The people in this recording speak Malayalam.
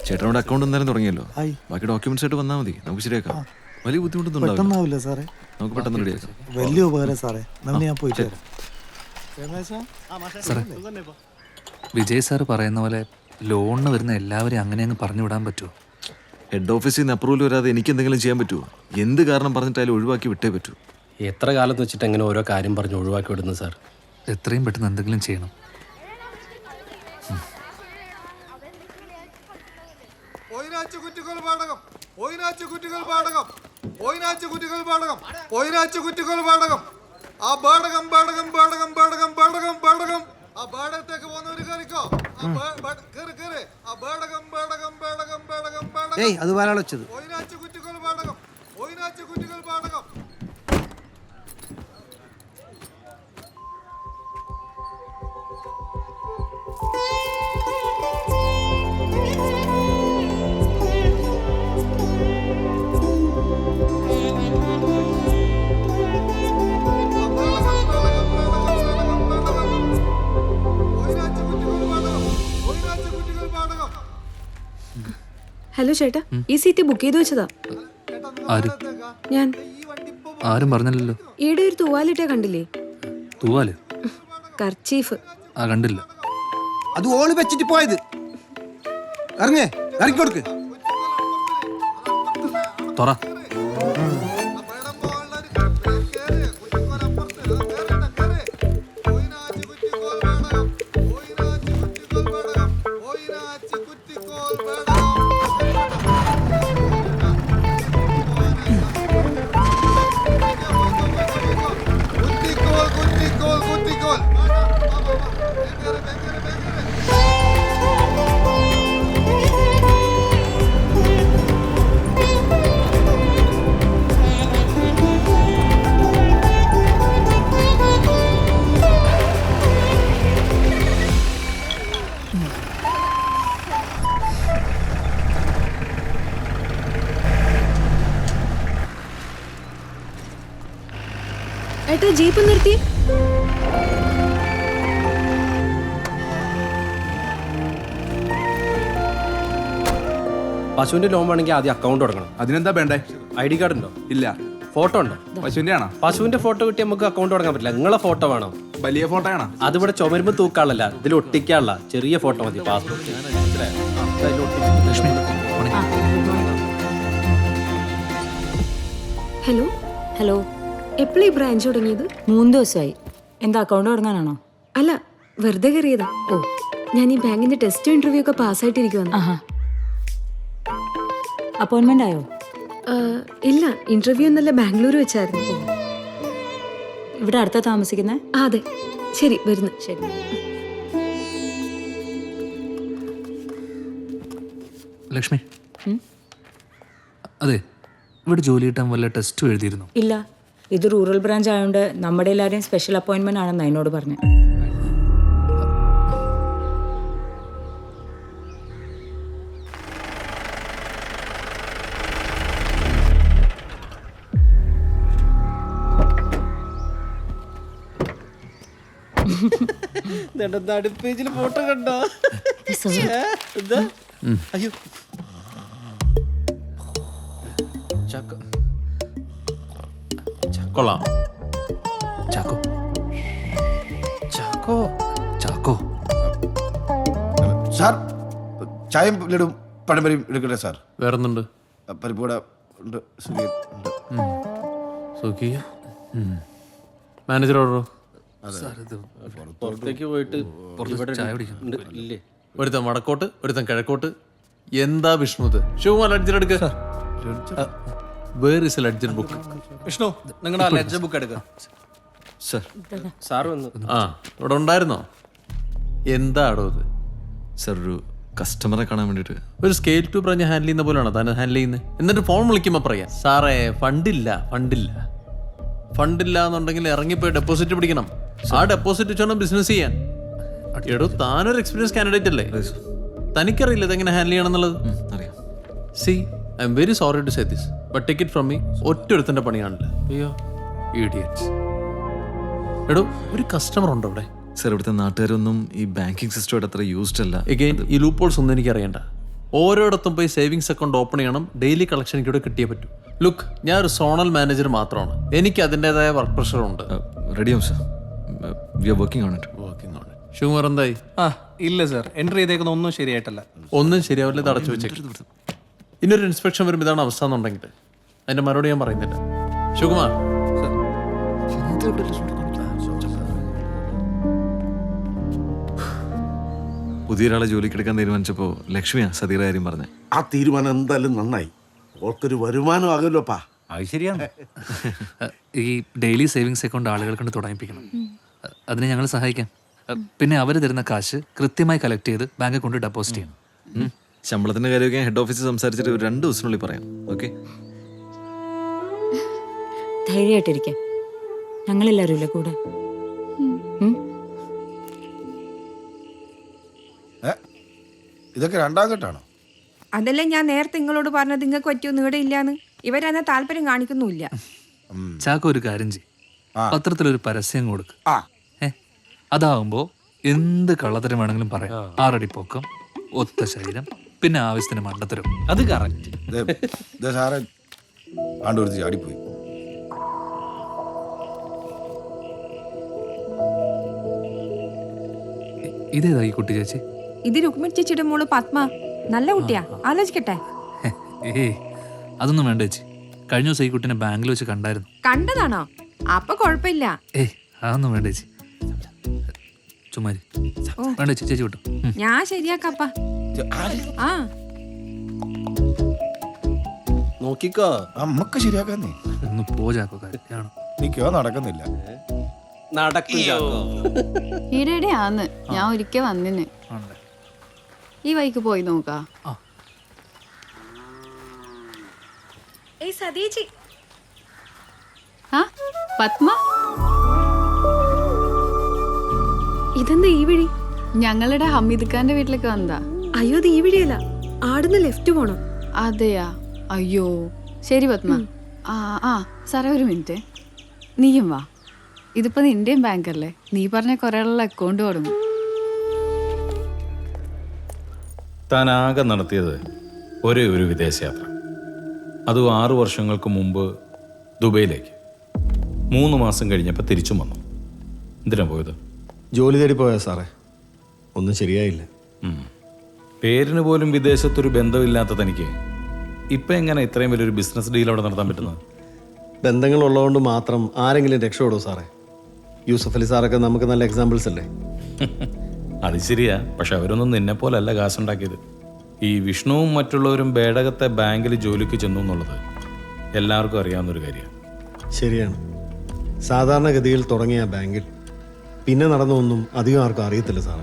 ചേട്ടനോട് അക്കൗണ്ട് എന്തായാലും തുടങ്ങിയല്ലോ. ബാക്കി ഡോക്യുമെന്റ്സ് ആയിട്ട് വന്നാൽ മതി, നമുക്ക് ശരിയാക്കാം. വലിയ ബുദ്ധിമുട്ടൊന്നും ഉണ്ടാവില്ല സാറേ. നമുക്ക് പെട്ടെന്ന് റെഡിയാക്കാം. വലിയ ഉപകാരം സാറേ. ഞാൻ പോയിട്ട് വരാം. സാറേ, വിജയ് സാറ് പറയുന്ന പോലെ ലോണിന് വരുന്ന എല്ലാവരെയും അങ്ങനെ അങ്ങ് പറഞ്ഞു വിടാൻ പറ്റുമോ? ഹെഡ് ഓഫീസിൽ നിന്ന് അപ്രൂവൽ വരാതെ എനിക്ക് എന്തെങ്കിലും ചെയ്യാൻ പറ്റുമോ? എന്ത് കാരണം പറഞ്ഞിട്ടായാലും ഒഴിവാക്കി വിട്ടേ പറ്റൂ. എത്ര കാലത്ത് വെച്ചിട്ട് എങ്ങനെ ഓരോ കാര്യം പറഞ്ഞ് ഒഴിവാക്കി വിടുന്നു സാർ? എത്രയും പെട്ടെന്ന് എന്തെങ്കിലും ചെയ്യണം. അത് വരാളച്ചത് ഹലോ ചേട്ടാ, ഈ സീറ്റ് ബുക്ക് ചെയ്ത് വെച്ചതാ. ആര്? ഞാൻ. ആരും പറഞ്ഞില്ലല്ലോ. ഈടെ ഒരു തൂവാലിട്ടേ കണ്ടില്ലേ? തൂവാല്? കർച്ചീഫ്. കണ്ടില്ല. അത് ഓള് വെച്ചിട്ട് പോയത്. ഇറങ്ങിക്കൊടുക്ക്. തുറ. ഏട്ടാ, ജീപ്പ് നിർത്തി. പശുവിന്റെ ലോൺ വേണമെങ്കിൽ ആദ്യം അക്കൗണ്ട് തുടങ്ങണം. അതിനെന്താ വേണ്ടേ? ID കാർഡ് ഉണ്ടോ? ഇല്ല. ഫോട്ടോ ഉണ്ടോ? പശുവിന്റെ ആണോ? പശുവിന്റെ ഫോട്ടോ കിട്ടി നമുക്ക് അക്കൗണ്ട് തുടങ്ങാൻ പറ്റില്ല. നിങ്ങളെ ഫോട്ടോ വേണം. വലിയ ഫോട്ടോ ആണോ? അതിവിടെ ചുമരുമ്പ് തൂക്കാളല്ല, ഇതിൽ ഒട്ടിക്കാനുള്ള ചെറിയ ഫോട്ടോ മതി. പാസ്പോർട്ട്. Lakshmi, hello hello. എപ്പോഴാ ഈ ബ്രാഞ്ച് തുടങ്ങിയത്? 3 ദിവസമായി. എന്താ അക്കൗണ്ട് തുടങ്ങാനാണോ? അല്ല, വെറുതെ കയറിയതാ. ഓ, ഞാൻ ഈ ബാങ്കിന്റെ ടെസ്റ്റ് ഇന്റർവ്യൂ ഒക്കെ പാസ്സായിട്ടിരിക്കുവാണ്. ആഹാ. അപ്പോയിന്റ്മെന്റ് ആയോ? ഇല്ല, ഇന്റർവ്യൂ ഇന്നലെ ബാംഗ്ലൂർ വെച്ചായിരുന്നു. ഇവിടെ അടുത്താ താമസിക്കുന്നേ? അതെ. ശരി, വരുന്നു. ശരി. ലക്ഷ്മി, അതെ, ഇവിടെ ജോലി കിട്ടാൻ വല്ല ടെസ്റ്റും എഴുതിയിരുന്നു? ഇല്ല, ഇത് റൂറൽ ബ്രാഞ്ച് ആയതുകൊണ്ട് നമ്മുടെ എല്ലാവരെയും സ്പെഷ്യൽ അപ്പോയിന്റ്മെന്റ് ആണെന്ന് എന്നോട് പറഞ്ഞു. പേജിൽ ഫോട്ടോ കണ്ടോ? അയ്യോ, കൊള്ളാം. ചാക്കോ, ചാക്കോ, ചാക്കോ. സാർ, ചായയും ലഡും പഴംപരിയും എടുക്കട്ടെ സാർ? വേറൊന്നുണ്ട്? പരിപ്പൂട ഉണ്ട്, സുഖിയൻ ഉണ്ട്. സുഖിയ. മാനേജർ ഓർഡറോ? പുറത്തേക്ക് പോയിട്ട് ചായ കുടിക്കണം. ഇല്ലേ? ഒരുത്തൻ വടക്കോട്ട്, ഒരുത്തൻ കിഴക്കോട്ട്. എന്താ വിഷ്ണു ഇത്? ശിവകുമാർ ലഡ്ജർ എടുക്ക. Where is a ledger book? Vishnu, നിങ്ങളുടെ ലെഡ്ജർ ബുക്ക് എടുക്കുക. സാർ വന്നു. ആ, ഇവിടെ ഉണ്ടായിരുന്നോ? എന്താടോ ഇത്? സർ, ഒരു കസ്റ്റമറെ കാണാൻ വേണ്ടിയിട്ട്. ഒരു സ്കെയിൽ ടു പറഞ്ഞ് ഹാൻഡിൽ ചെയ്യുന്ന പോലെയാണോ താൻ ഹാൻഡിൽ ചെയ്യുന്നത്? എന്നിട്ട് ഫോൺ വിളിക്കുമ്പോൾ പറയാം, സാറേ ഫണ്ടില്ല, ഫണ്ടില്ല. ഫണ്ടില്ല എന്നുണ്ടെങ്കിൽ ഇറങ്ങിപ്പോയി ഡെപ്പോസിറ്റ് പിടിക്കണം. ആ ഡെപ്പോസിറ്റ് വെച്ചോണം ബിസിനസ് ചെയ്യാൻ. എടോ, താനൊരു എക്സ്പീരിയൻസ് കാൻഡിഡേറ്റ് അല്ലേ? തനിക്കറിയില്ല ഇതെങ്ങനെ ഹാൻഡിൽ ചെയ്യണം എന്നുള്ളത്? അറിയാം. See, I am very sorry to say this, but take it from me. ഒറ്റൊരുത്തൻ്റെ പണിയാണല്ലോ. അയ്യോ, ഇഡിയറ്റ്സ്. എടോ, ഒരു കസ്റ്റമർ ഉണ്ടോ ഇവിടെ? സർ, ഇവിടുത്തെ നാട്ടുകാരൊന്നും ഈ ബാങ്കിങ് സിസ്റ്റമായിട്ട് അത്ര യൂസ്ഡ് അല്ല. എഗെയിൻ, ഈ ലൂപ്പ് ഹോൾസ് ഒന്നും എനിക്ക് അറിയണ്ട. ഓരോയിടത്തും പോയി സേവിങ്സ് അക്കൗണ്ട് ഓപ്പൺ ചെയ്യണം. ഡെയിലി കളക്ഷൻ എനിക്കിവിടെ കിട്ടിയേ പറ്റൂ. ലുക്ക്, ഞാൻ ഒരു സോണൽ മാനേജർ മാത്രമാണ്. എനിക്ക് അതിൻ്റെതായ വർക്ക് പ്രഷറുണ്ട്. റെഡിയാവും sir. We are working on it. Working on. ഷുമർ എന്തായി? ആ ഇല്ല സർ, എൻട്രി ചെയ്തേക്കുന്ന ഒന്നും ശരിയായിട്ടല്ല. ഒന്നും ശരിയാവില്ല, ഇത് അടച്ചു വെച്ചേക്കും. ഇനിയൊരു ഇൻസ്പെക്ഷൻ വരുമ്പോൾ ഇതാണ് അവസ്ഥ എന്നുണ്ടെങ്കിൽ അതിന്റെ മറുപടി ഞാൻ പറയുന്നില്ല. ശിവകുമാർ, പുതിയൊരാളെ ജോലിക്കെടുക്കാൻ തീരുമാനിച്ചപ്പോൾ ലക്ഷ്മിയാ സതീറ കാര്യം പറഞ്ഞേ. ആ തീരുമാനം എന്തായാലും നന്നായി. ഓൾക്കൊരു വരുമാനം ആകുമല്ലോപ്പാ. അത് ശരിയാണ്. ഈ ഡെയിലി സേവിങ്സ് അക്കൗണ്ട് ആളുകളെ കൊണ്ട് തുടങ്ങിപ്പിക്കണം. അതിന് ഞങ്ങൾ സഹായിക്കാം. പിന്നെ അവർ തരുന്ന കാശ് കൃത്യമായി കളക്ട് ചെയ്ത് ബാങ്കിൽ കൊണ്ട് ഡെപ്പോസിറ്റ് ചെയ്യണം. ശമ്പളത്തിന്റെ കാര്യമൊക്കെ ഹെഡ് ഓഫീസിൽ സംസാരിച്ചിട്ട് ഒരു 2 ദിവസത്തിനുള്ളിൽ പറയാം. ഓക്കെ? ധൈര്യമായിട്ടിരിക്കാം, ഞങ്ങളെല്ലാവരും ഇല്ലേ കൂടെ. ഇതൊക്കെ രണ്ടാം ഘട്ടമാണോ? അതല്ലേ ഞാൻ നേരത്തെ നിങ്ങളോട് പറഞ്ഞത്, നിങ്ങൾക്ക് പറ്റിയൊന്നും ഇവിടെ ഇല്ലാന്ന്. ഇവരതിനെ താല്പര്യം കാണിക്കുന്നുമില്ല. ചാക്കോ ഒരു കാര്യം ചെയ്യും, പത്രത്തിലൊരു പരസ്യം കൊടുക്ക്. ആ അതാവുമ്പോ എന്ത് കള്ളത്തരം വേണമെങ്കിലും പറയാം. 6 അടി പൊക്കം, ഒത്ത ശരീരം, പിന്നെ ആവശ്യത്തിന് മണ്ടത്തരം. അത് കറക്റ്റ്. ദേ സാറേ ആണ്ടൊരുത്തി ചാടിപ്പോയി. ഇതേതാ ഈ കുട്ടി ചേച്ചി? ഇത് രുക്മിണി ചേച്ചിയുടെ മോള് പത്മ. നല്ല കുട്ടിയാ, ആലോചിക്കട്ടെ. ഏയ് അതൊന്നും വേണ്ട ചേച്ചി. കഴിഞ്ഞ ദിവസം ഈ കുട്ടീനെ ബാങ്കിൽ വെച്ച് കണ്ടായിരുന്നു. കണ്ടതാണോ? അപ്പൊ കൊഴപ്പില്ല. ഏയ് അതൊന്നും വേണ്ട ചേച്ചി. ചുമ്മാ ഇരി. വേണ്ട ചേച്ചി, ചേച്ചി വിട്ടു. ഞാൻ ശരിയാക്കപ്പ. ആ നോക്കിക്കോ, നമ്മക്ക് ശരിയാക്കാന്നേ. ഒന്ന് പോ ചാക്കോ, കാര്യമാണ്. എനിക്കോ നടക്കുന്നില്ല. നടക്കും ചാക്കോ. ഈടെ ആന്ന് ഞാൻ ഒരിക്കൽ വന്നിന്. ആണല്ലേ? ഈ വഴിക്ക് പോയി നോക്കാ. സതീച്ചി, ആ പത്മ, ഇതെന്താ ഈ വഴി? ഞങ്ങളുടെ ഹമീദ് ഖാന്റെ വീട്ടിലേക്ക് വന്നതാ. അയ്യോ, അത് ഈ വഴിയല്ല, ആടുന്ന് ലെഫ്റ്റ് പോണം. അതെയാ? അയ്യോ ശരി പത്മ. ആ സാറേ ഒരു മിനിറ്റ്, നീയും വാ. ഇതിപ്പോ നിന്റെയും ബാങ്കല്ലേ, നീ പറഞ്ഞ കുറെ ആളുള്ള അക്കൗണ്ട് തുടങ്ങും. താൻ ആകെ നടത്തിയത് ഒരേ ഒരു വിദേശയാത്ര, അതും 6 വർഷങ്ങൾക്ക് മുമ്പ് ദുബൈയിലേക്ക്. 3 മാസം കഴിഞ്ഞപ്പോൾ തിരിച്ചും വന്നു. എന്തിനാ പോയത്? ജോലി തേടി പോയാ സാറേ, ഒന്നും ശരിയായില്ല. പേരിന് പോലും വിദേശത്തൊരു ബന്ധമില്ലാത്ത തനിക്ക് ഇപ്പം എങ്ങനെ ഇത്രയും വലിയൊരു ബിസിനസ് ഡീൽ അവിടെ നടത്താൻ പറ്റുന്നത്? ബന്ധങ്ങളുള്ളതുകൊണ്ട് മാത്രം ആരെങ്കിലും രക്ഷപ്പെടുമോ സാറേ? യൂസഫ് അലി സാറൊക്കെ നമുക്ക് നല്ല എക്സാമ്പിൾസ് അല്ലേ? അത് ശരിയാ, പക്ഷെ അവരൊന്നും നിന്നെ പോലല്ല കാശുണ്ടാക്കിയത്. ഈ വിഷ്ണുവും മറ്റുള്ളവരും ബേടകത്തെ ബാങ്കിൽ ജോലിക്ക് ചെന്നു എന്നുള്ളത് എല്ലാവർക്കും അറിയാവുന്നൊരു കാര്യമാണ്. ശരിയാണ്. സാധാരണഗതിയിൽ തുടങ്ങിയ ബാങ്കിൽ പിന്നെ നടന്നൊന്നും അധികം ആർക്കും അറിയത്തില്ല സാറേ.